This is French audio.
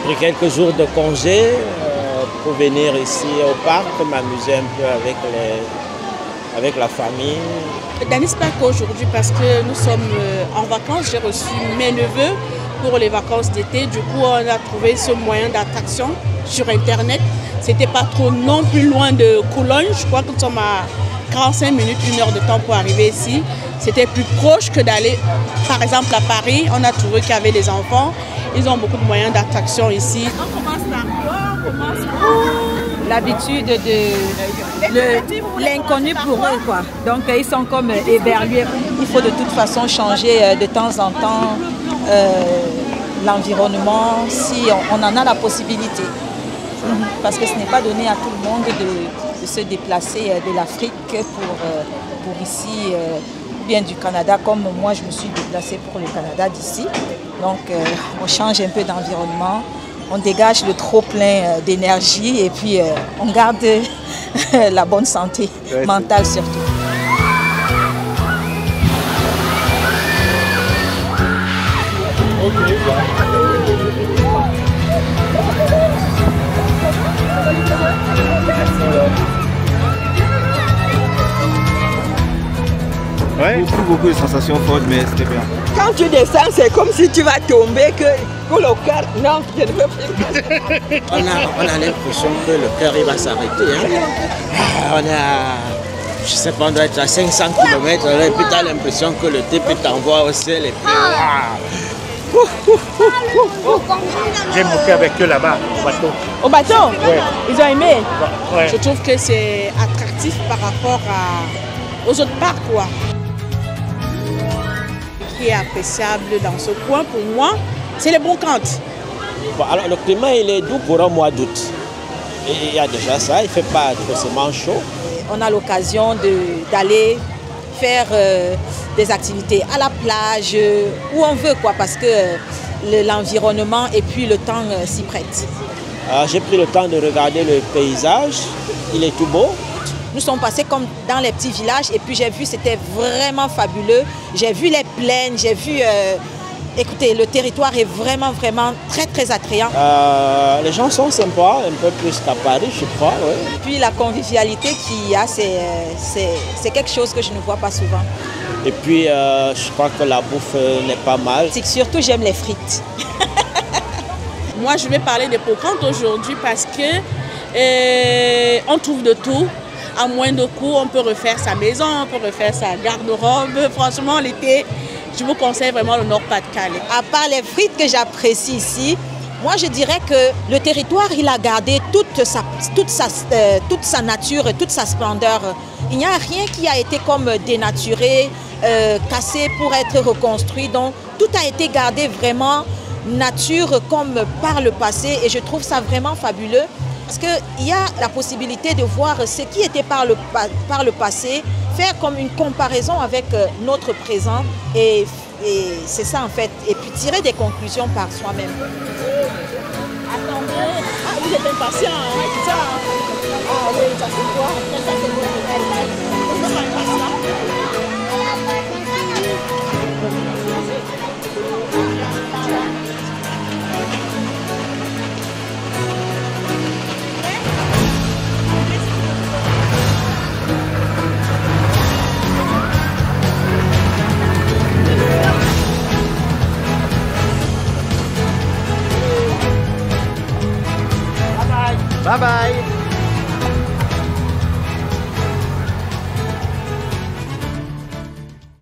pris quelques jours de congé pour venir ici au parc, m'amuser un peu avec la famille. Danis Park aujourd'hui parce que nous sommes en vacances. J'ai reçu mes neveux pour les vacances d'été. Du coup, on a trouvé ce moyen d'attraction sur Internet. C'était pas trop non plus loin de Cologne. Je crois que nous sommes à 45 minutes, 1 heure de temps pour arriver ici. C'était plus proche que d'aller, par exemple, à Paris. On a trouvé qu'il y avait des enfants. Ils ont beaucoup de moyens d'attraction ici. On commence par quoi? On commence par l'habitude de l'inconnu pour eux, quoi. Donc ils sont comme éberlués. Il faut de toute façon changer de temps en temps l'environnement si on en a la possibilité. Parce que ce n'est pas donné à tout le monde de se déplacer de l'Afrique pour ici, ou bien du Canada, comme moi je me suis déplacée pour le Canada d'ici. Donc on change un peu d'environnement. On dégage le trop-plein d'énergie et puis on garde la bonne santé mentale surtout. Ouais. Beaucoup de sensations fortes, mais c'était bien. Quand tu descends, c'est comme si tu vas tomber, que le cœur... Non, je ne veux plus. On a l'impression que le cœur il va s'arrêter. Hein? On est à, je sais pas, on doit être à 500 km, et puis tu as l'impression que le type t'envoie au ciel et puis... J'ai monté avec eux là-bas, au bateau. Au bateau? Ouais. Ils ont aimé? Ouais. Je trouve que c'est attractif par rapport aux autres parcs, quoi. Ce qui est appréciable dans ce coin, pour moi, c'est les brocantes. Bon, alors le climat il est doux pour un mois d'août. Et il y a déjà ça, il ne fait pas forcément chaud. On a l'occasion d'aller faire des activités à la plage, où on veut, quoi, parce que l'environnement et puis le temps s'y prête. J'ai pris le temps de regarder le paysage, il est tout beau. Nous sommes passés comme dans les petits villages et puis j'ai vu, c'était vraiment fabuleux. J'ai vu les plaines, j'ai vu... écoutez, le territoire est vraiment très attrayant. Les gens sont sympas, un peu plus qu'à Paris, je crois. Ouais. Puis la convivialité qu'il y a, c'est quelque chose que je ne vois pas souvent. Et puis, je crois que la bouffe n'est pas mal. Surtout, j'aime les frites. Moi, je vais parler des brocantes aujourd'hui parce que on trouve de tout. À moins de coûts, on peut refaire sa maison, on peut refaire sa garde-robe. Franchement, l'été, je vous conseille vraiment le Nord-Pas-de-Calais. À part les frites que j'apprécie ici, moi je dirais que le territoire, il a gardé toute sa nature, toute sa splendeur. Il n'y a rien qui a été comme dénaturé, cassé pour être reconstruit. Donc tout a été gardé vraiment nature comme par le passé et je trouve ça vraiment fabuleux. Parce qu'il y a la possibilité de voir ce qui était par le passé, faire comme une comparaison avec notre présent et c'est ça en fait. Et puis tirer des conclusions par soi-même. Attendez, vous êtes impatient, hein, c'est ça? Ah oui, ça c'est quoi? Ça c'est quoi? Vous êtes impatient?